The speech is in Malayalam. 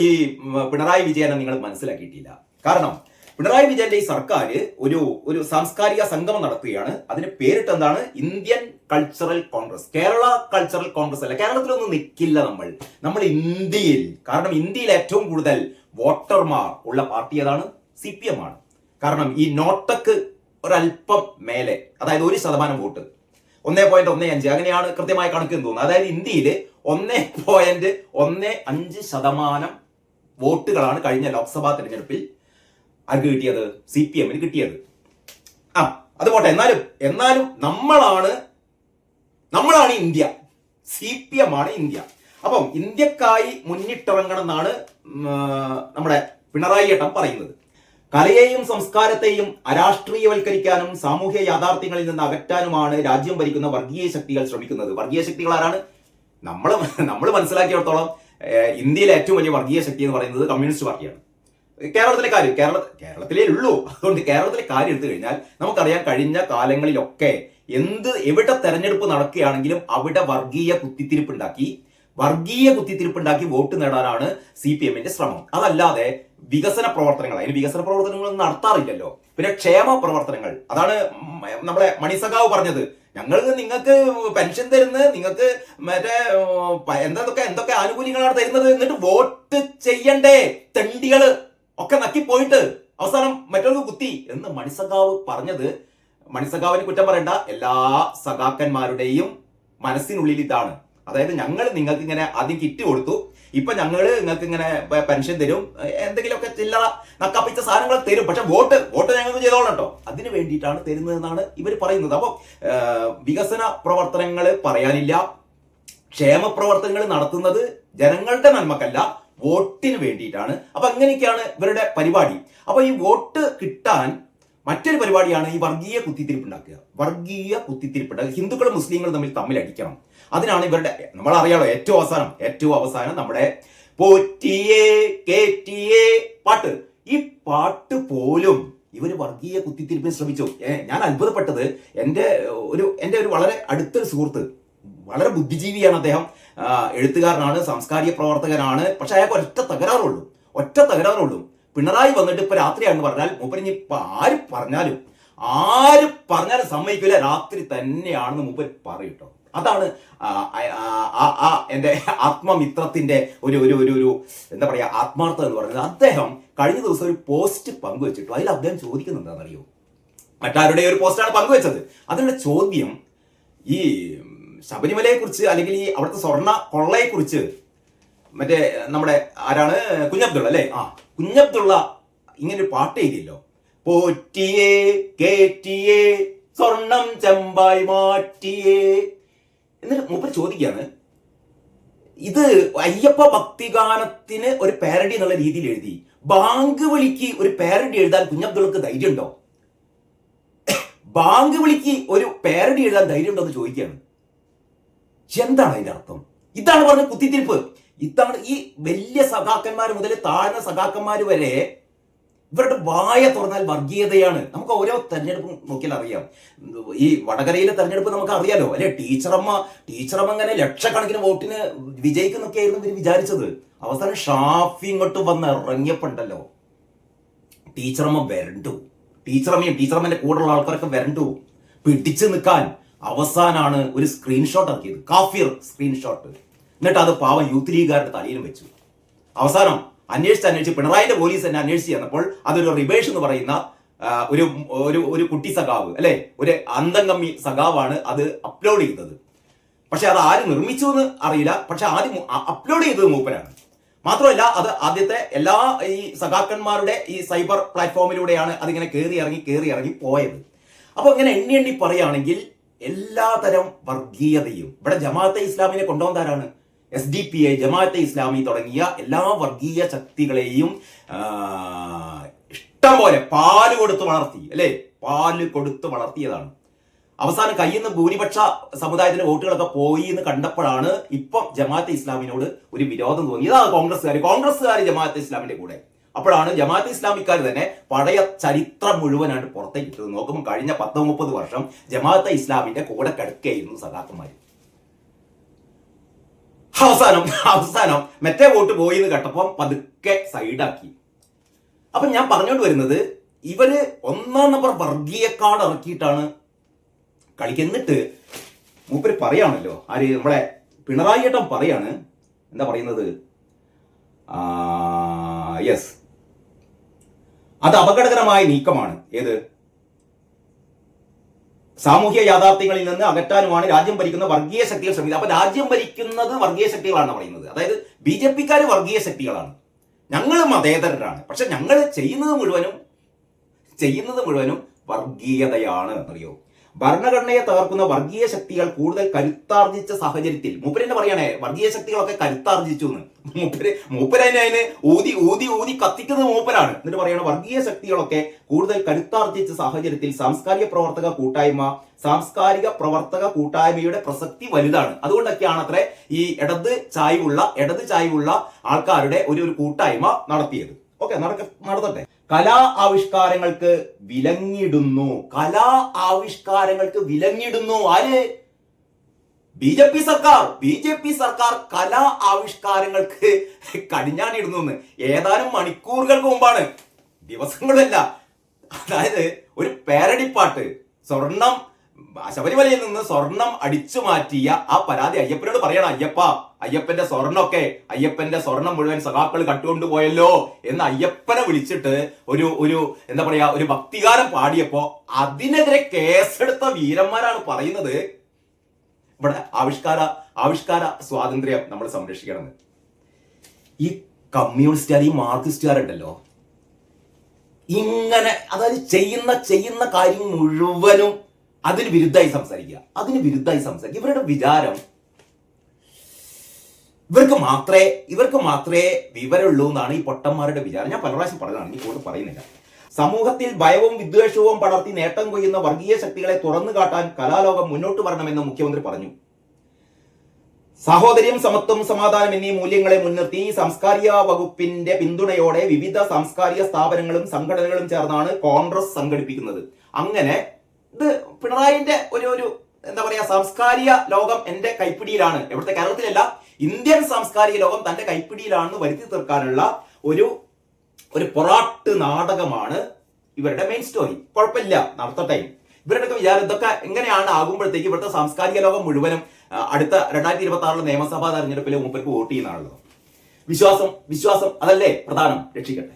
ഈ പിണറായി വിജയനെ നിങ്ങൾ മനസ്സിലാക്കിയിട്ടില്ല. കാരണം പിണറായി വിജയന്റെ ഈ സർക്കാർ ഒരു സാംസ്കാരിക സംഗമം നടത്തുകയാണ്. അതിന് പേരിട്ട് എന്താണ്? Indian cultural Congress. Kerala cultural Congress അല്ല. കേരളത്തിലൊന്നും നിൽക്കില്ല നമ്മൾ ഇന്ത്യയിൽ. കാരണം ഇന്ത്യയിൽ ഏറ്റവും കൂടുതൽ വോട്ടർമാർ ഉള്ള പാർട്ടി ഏതാണ്? CPM ആണ്. കാരണം ഈ നോട്ടക്ക് ഒരല്പം മേലെ, അതായത് 1% വോട്ട്, 1.15 അങ്ങനെയാണ് കൃത്യമായ കണക്ക് എന്ന് തോന്നുന്നത്. അതായത് ഇന്ത്യയിൽ 1.15% വോട്ടുകളാണ് കഴിഞ്ഞ ലോക്സഭാ തെരഞ്ഞെടുപ്പിൽ ആർക്ക് കിട്ടിയത്? CPM-ന് കിട്ടിയത്. അത് പോട്ടെ. എന്നാലും നമ്മളാണ് ഇന്ത്യ. CPM ആണ് ഇന്ത്യ. അപ്പം ഇന്ത്യക്കായി മുന്നിട്ടിറങ്ങണം എന്നാണ് നമ്മുടെ പിണറായി ഏട്ടൻ പറയുന്നത്. കലയെയും സംസ്കാരത്തെയും അരാഷ്ട്രീയവൽക്കരിക്കാനും സാമൂഹ്യ യാഥാർത്ഥ്യങ്ങളിൽ നിന്ന് അകറ്റാനുമാണ് രാജ്യം ഭരിക്കുന്ന വർഗീയ ശക്തികൾ ശ്രമിക്കുന്നത്. വർഗീയ ശക്തികൾ ആരാണ്? നമ്മൾ മനസ്സിലാക്കിയിടത്തോളം ഇന്ത്യയിലെ ഏറ്റവും വലിയ വർഗീയ ശക്തി എന്ന് പറയുന്നത് കമ്മ്യൂണിസ്റ്റ് പാർട്ടിയാണ്. കേരളത്തിലേ ഉള്ളൂ. അതുകൊണ്ട് കേരളത്തിലെ കാര്യം എടുത്തു കഴിഞ്ഞാൽ നമുക്കറിയാം, കഴിഞ്ഞ കാലങ്ങളിലൊക്കെ എവിടെ തെരഞ്ഞെടുപ്പ് നടക്കുകയാണെങ്കിലും അവിടെ വർഗീയ കുത്തിത്തിരിപ്പുണ്ടാക്കി വോട്ട് നേടാനാണ് CPM-ന്റെ ശ്രമം. അതല്ലാതെ വികസന പ്രവർത്തനങ്ങൾ, അതിന് വികസന പ്രവർത്തനങ്ങളൊന്നും നടത്താറില്ലല്ലോ. പിന്നെ ക്ഷേമ പ്രവർത്തനങ്ങൾ, അതാണ് നമ്മളെ മണിസഖാവ് പറഞ്ഞത്. നിങ്ങൾക്ക് പെൻഷൻ തരുന്നത്, നിങ്ങൾക്ക് മറ്റേ എന്തൊക്കെ ആനുകൂല്യങ്ങളാണ് തരുന്നത്, എന്നിട്ട് വോട്ട് ചെയ്യണ്ടേ തെണ്ടികള് ഒക്കെ നക്കിപ്പോയിട്ട് അവസാനം മറ്റൊരു കുത്തി എന്ന് മണിസഖാവ് പറഞ്ഞത്. മണിസഖാവിന് കുറ്റം പറയണ്ട, എല്ലാ സഖാക്കന്മാരുടെയും മനസ്സിനുള്ളിൽ ഇതാണ്. അതായത് നിങ്ങൾക്ക് ഇങ്ങനെ ആദ്യം കിറ്റ് കൊടുത്തു, ഇപ്പൊ നിങ്ങൾക്ക് ഇങ്ങനെ പെൻഷൻ തരും, എന്തെങ്കിലുമൊക്കെ ചില്ലറ നക്കാപ്പിച്ച സാധനങ്ങൾ തരും, പക്ഷെ വോട്ട് ഞങ്ങൾക്ക് ചെയ്തോളാം കേട്ടോ, അതിന് വേണ്ടിയിട്ടാണ് തരുന്നതെന്നാണ് ഇവർ പറയുന്നത്. അപ്പോൾ വികസന പ്രവർത്തനങ്ങൾ പറയാനില്ല, ക്ഷേമ പ്രവർത്തനങ്ങൾ നടത്തുന്നത് ജനങ്ങളുടെ നന്മക്കല്ല, വോട്ടിന് വേണ്ടിയിട്ടാണ്. അപ്പൊ അങ്ങനെയൊക്കെയാണ് ഇവരുടെ പരിപാടി. അപ്പൊ ഈ വോട്ട് കിട്ടാൻ മറ്റൊരു പരിപാടിയാണ് ഈ വർഗീയ കുത്തിത്തിരിപ്പുണ്ടാക്കുക. ഹിന്ദുക്കളും മുസ്ലിങ്ങളും തമ്മിൽ അടിക്കണം. അതിനാണ് ഇവരുടെ, നമ്മളറിയാലോ, ഏറ്റവും അവസാനം നമ്മുടെ പോറ്റിയേ കേറ്റിയേ പാട്ട്, ഈ പാട്ട് പോലും ഇവര് വർഗീയ കുത്തിത്തിരിപ്പിന് ശ്രമിച്ചു. ഞാൻ അത്ഭുതപ്പെട്ടത്, എൻ്റെ ഒരു വളരെ അടുത്തൊരു സുഹൃത്ത്, വളരെ ബുദ്ധിജീവിയാണ് അദ്ദേഹം, എഴുത്തുകാരനാണ്, സാംസ്കാരിക പ്രവർത്തകനാണ്. പക്ഷെ അയാൾക്ക് ഒറ്റ തകരാറുള്ളൂ. പിണറായി വന്നിട്ട് ഇപ്പൊ രാത്രിയാണെന്ന് പറഞ്ഞാൽ മൂപ്പരിഞ്ഞ് ഇപ്പൊ ആര് പറഞ്ഞാലും സമ്മതിക്കില്ല, രാത്രി തന്നെയാണെന്ന് മൂപ്പര് പറയൂട്ടോ. അതാണ് എൻ്റെ ആത്മമിത്രത്തിന്റെ ഒരു എന്താ പറയാ ആത്മാർത്ഥത എന്ന് പറയുന്നത്. അദ്ദേഹം കഴിഞ്ഞ ദിവസം ഒരു പോസ്റ്റ് പങ്കുവെച്ചിട്ടു. അതിൽ അദ്ദേഹം ചോദിക്കുന്നത് എന്താണെന്നറിയോ? മറ്റാരുടെ ഒരു പോസ്റ്റാണ് പങ്കുവെച്ചത്. അതിനുള്ള ചോദ്യം ഈ ശബരിമലയെ കുറിച്ച്, അല്ലെങ്കിൽ ഈ അവിടുത്തെ സ്വർണ്ണ കൊള്ളയെ കുറിച്ച് മറ്റേ നമ്മുടെ ആരാണ്, കുഞ്ഞബ്ദുള്ള അല്ലേ? കുഞ്ഞബ്ദുള്ള ഇങ്ങനെ ഒരു പാട്ട് എഴുതിയല്ലോ, പോറ്റിയേ കേറ്റിയേ സ്വർണം ചെമ്പായി മാറ്റിയേ. എന്നിട്ട് മൂപ്പർ ചോദിക്കുകയാണ്, ഇത് അയ്യപ്പ ഭക്തിഗാനത്തിന് ഒരു പാരഡി എന്നുള്ള രീതിയിൽ എഴുതി, ബാങ്ക് വിളിക്ക് ഒരു പാരഡി എഴുതാൻ കുഞ്ഞബ്ദുള്ളക്ക് ധൈര്യമുണ്ടോ? ബാങ്ക് വിളിക്ക് ഒരു പാരഡി എഴുതാൻ ധൈര്യമുണ്ടോ എന്ന് ചോദിക്കുകയാണ്. എന്താണ് അതിന്റെ അർത്ഥം? ഇതാണ് പറഞ്ഞ കുത്തിത്തിരിപ്പ്. ഇതാണ് ഈ വലിയ സഖാക്കന്മാർ മുതൽ താഴ്ന്ന സഖാക്കന്മാർ വരെ ഇവരുടെ വായ തുറന്നാൽ വർഗീയതയാണ്. നമുക്ക് ഓരോ തെരഞ്ഞെടുപ്പും നോക്കിയാൽ അറിയാം. ഈ വടകരയിലെ തെരഞ്ഞെടുപ്പ് നമുക്ക് അറിയാലോ അല്ലെ? ടീച്ചറമ്മ ഇങ്ങനെ ലക്ഷക്കണക്കിന് വോട്ടിന് വിജയിക്കുന്നൊക്കെയായിരുന്നു ഇവർ വിചാരിച്ചത്. അവസാനം ഷാഫി ഇങ്ങോട്ട് വന്ന് ഇറങ്ങിയപ്പോണ്ടല്ലോ, ടീച്ചറമ്മ വരണ്ടു, ടീച്ചറമ്മന്റെ കൂടെയുള്ള ആൾക്കാരൊക്കെ വരണ്ടു പിടിച്ചു നിൽക്കാൻ. അവസാനാണ് ഒരു സ്ക്രീൻഷോട്ട് ഇറക്കിയത്, കാഫിർ സ്ക്രീൻഷോട്ട്. എന്നിട്ട് അത് പാവം യൂത്ത് ലീഗുകാരുടെ തലയിലും വെച്ചു. അവസാനം അന്വേഷിച്ച് പിണറായിന്റെ പോലീസ് തന്നെ അന്വേഷിച്ച് ചെന്നപ്പോൾ അതൊരു റിബേഷ് എന്ന് പറയുന്ന ഒരു കുട്ടി സഖാവ് അല്ലെ, ഒരു അന്തംകമ്മി സഖാവാണ് അത് അപ്ലോഡ് ചെയ്തത്. പക്ഷെ അത് ആര് നിർമ്മിച്ചു എന്ന് അറിയില്ല. പക്ഷെ ആദ്യം അപ്ലോഡ് ചെയ്തത് മൂപ്പരാണ്. മാത്രമല്ല അത് ആദ്യത്തെ എല്ലാ ഈ സഖാക്കന്മാരുടെ ഈ സൈബർ പ്ലാറ്റ്ഫോമിലൂടെയാണ് അതിങ്ങനെ കയറി ഇറങ്ങി പോയത്. അപ്പൊ ഇങ്ങനെ എണ്ണി പറയുകയാണെങ്കിൽ എല്ലാതരം വർഗീയതയും ഇവിടെ ജമാഅത്തെ ഇസ്ലാമിനെ കൊണ്ടുവന്നാരാണ്? SDPI, ജമാഅത്തെ ഇസ്ലാമി തുടങ്ങിയ എല്ലാ വർഗീയ ശക്തികളെയും ഇഷ്ടം പോലെ പാല് കൊടുത്ത് വളർത്തിയതാണ്. അവസാനം കയ്യിൽ നിന്ന് ഭൂരിപക്ഷ സമുദായത്തിന്റെ വോട്ടുകളൊക്കെ പോയി എന്ന് കണ്ടപ്പോഴാണ് ഇപ്പം ജമാഅത്തെ ഇസ്ലാമിനോട് ഒരു വിരോധം തോന്നി. ഇതാണ് കോൺഗ്രസ്സുകാർ ജമാഅത്തെ ഇസ്ലാമിന്റെ കൂടെ. അപ്പോഴാണ് ജമാഅത്തെ ഇസ്ലാമിക്കാർ തന്നെ പഴയ ചരിത്രം മുഴുവനായിട്ട് പുറത്തേക്ക് ഇട്ടത്. നോക്കുമ്പോൾ കഴിഞ്ഞ 10-30 വർഷം ജമാഅത്തെ ഇസ്ലാമിന്റെ കൂടെ കിടക്കുകയായിരുന്നു സഖാക്കന്മാർ. അവസാനം മറ്റേ വോട്ട് പോയി എന്ന് കേട്ടപ്പോൾ പതുക്കെ സൈഡാക്കി. അപ്പൊ ഞാൻ പറഞ്ഞുകൊണ്ട് വരുന്നത്, ഇവര് 1-ാം നമ്പർ വർഗീയ കാർഡ് ഇറക്കിയിട്ടാണ് കളിക്കുന്നിട്ട് മൂപ്പര് പറയാണല്ലോ, ആര് നമ്മളെ പിണറായി ഏട്ടൻ പറയാണ്, എന്താ പറയുന്നത്, യെസ്, അത് അപകടകരമായ നീക്കമാണ്. ഏത്? സാമൂഹ്യ യാഥാർത്ഥ്യങ്ങളിൽ നിന്ന് അകറ്റാനുമാണ് രാജ്യം ഭരിക്കുന്ന വർഗീയ ശക്തികൾ ശ്രമിക്കുന്നത്. അപ്പൊ രാജ്യം ഭരിക്കുന്നത് വർഗീയ ശക്തികളാണ് പറയുന്നത്. അതായത് BJP വർഗീയ ശക്തികളാണ്, ഞങ്ങൾ മതേതരരാണ്, പക്ഷെ ഞങ്ങൾ ചെയ്യുന്നത് മുഴുവനും വർഗീയതയാണ് എന്നറിയോ. ഭരണഘടനയെ തകർക്കുന്ന വർഗീയ ശക്തികൾ കൂടുതൽ കരുത്താർജിച്ച സാഹചര്യത്തിൽ, മൂപ്പരെന്നെ പറയണേ വർഗീയ ശക്തികളൊക്കെ കരുത്താർജിച്ചു എന്ന്. മൂപ്പരതിനെ ഊതി കത്തിക്കുന്നത് മൂപ്പരാണ്. എന്നിട്ട് പറയണ വർഗീയ ശക്തികളൊക്കെ കൂടുതൽ കരുത്താർജിച്ച സാഹചര്യത്തിൽ സാംസ്കാരിക പ്രവർത്തക കൂട്ടായ്മയുടെ പ്രസക്തി വലുതാണ്. അതുകൊണ്ടൊക്കെയാണ് അത്ര ഈ ഇടത് ചായ്വുള്ള ആൾക്കാരുടെ ഒരു കൂട്ടായ്മ നടത്തിയത്. ഓക്കെ, നടത്തട്ടെ. കലാ ആവിഷ്കാരങ്ങൾക്ക് വിലങ്ങിടുന്നു. ആര്? BJP സർക്കാർ കലാ ആവിഷ്കാരങ്ങൾക്ക് കടിഞ്ഞാണിടുന്നു എന്ന് ഏതാനും മണിക്കൂറുകൾക്ക് മുമ്പാണ്, ദിവസങ്ങളല്ല. അതായത് ഒരു പാരഡിപ്പാട്ട്, ശബരിമലയിൽ നിന്ന് സ്വർണം അടിച്ചു മാറ്റിയ ആ പരാതി അയ്യപ്പനോട് പറയണം, അയ്യപ്പന്റെ സ്വർണം മുഴുവൻ സഖാക്കൾ കട്ടുകൊണ്ടുപോയല്ലോ എന്ന് അയ്യപ്പനെ വിളിച്ചിട്ട് ഒരു എന്താ പറയാ ഒരു ഭക്തിഗാനം പാടിയപ്പോ അതിനെതിരെ കേസെടുത്ത വീരന്മാരാണ് പറയുന്നത് ഇവിടെ ആവിഷ്കാര സ്വാതന്ത്ര്യം നമ്മൾ സംരക്ഷിക്കണമെന്ന്. ഈ കമ്മ്യൂണിസ്റ്റുകാർ, ഈ മാർക്സിസ്റ്റുകാരുണ്ടല്ലോ, ഇങ്ങനെ അതായത് ചെയ്യുന്ന കാര്യം മുഴുവനും അതിന് വിരുദ്ധമായി സംസാരിക്കുക. ഇവരുടെ വിചാരം ഇവർക്ക് മാത്രമേ വിവരമുള്ളൂ എന്നാണ് ഈ പൊട്ടന്മാരുടെ വിചാരം. ഞാൻ പല പ്രാവശ്യം പറഞ്ഞതാണ്, ഇനി കൂടുതൽ പറയുന്നില്ല. സമൂഹത്തിൽ ഭയവും വിദ്വേഷവും പടർത്തി നേട്ടം കൊയ്യുന്ന വർഗീയ ശക്തികളെ തുറന്നു കാട്ടാൻ കലാലോകം മുന്നോട്ട് വരണമെന്ന് മുഖ്യമന്ത്രി പറഞ്ഞു. സാഹോദര്യം, സമത്വം, സമാധാനം എന്നീ മൂല്യങ്ങളെ മുൻനിർത്തി സാംസ്കാരിക വകുപ്പിന്റെ പിന്തുണയോടെ വിവിധ സാംസ്കാരിക സ്ഥാപനങ്ങളും സംഘടനകളും ചേർന്നാണ് കോൺഗ്രസ് സംഘടിപ്പിക്കുന്നത്. അങ്ങനെ ഇത് പിണറായിന്റെ ഒരു എന്താ പറയാ സാംസ്കാരിക ലോകം എന്റെ കൈപ്പിടിയിലാണ്, എവിടുത്തെ കേരളത്തിലല്ല, ഇന്ത്യൻ സാംസ്കാരിക ലോകം തന്റെ കൈപ്പിടിയിലാണെന്ന് വരുത്തി തീർക്കാനുള്ള ഒരു പൊറാട്ട് നാടകമാണ് ഇവരുടെ മെയിൻ സ്റ്റോറി. കുഴപ്പമില്ല, നടത്തട്ടെ. ഇവരുടെ വിചാരം ഇതൊക്കെ എങ്ങനെയാണ് ആകുമ്പോഴത്തേക്ക് ഇവിടുത്തെ സാംസ്കാരിക ലോകം മുഴുവനും അടുത്ത 2026 നിയമസഭാ തെരഞ്ഞെടുപ്പിൽ മൂപ്പർക്ക് വോട്ട് ചെയ്യുന്നതാണല്ലോ. വിശ്വാസം അതല്ലേ പ്രധാനം. രക്ഷിക്കട്ടെ.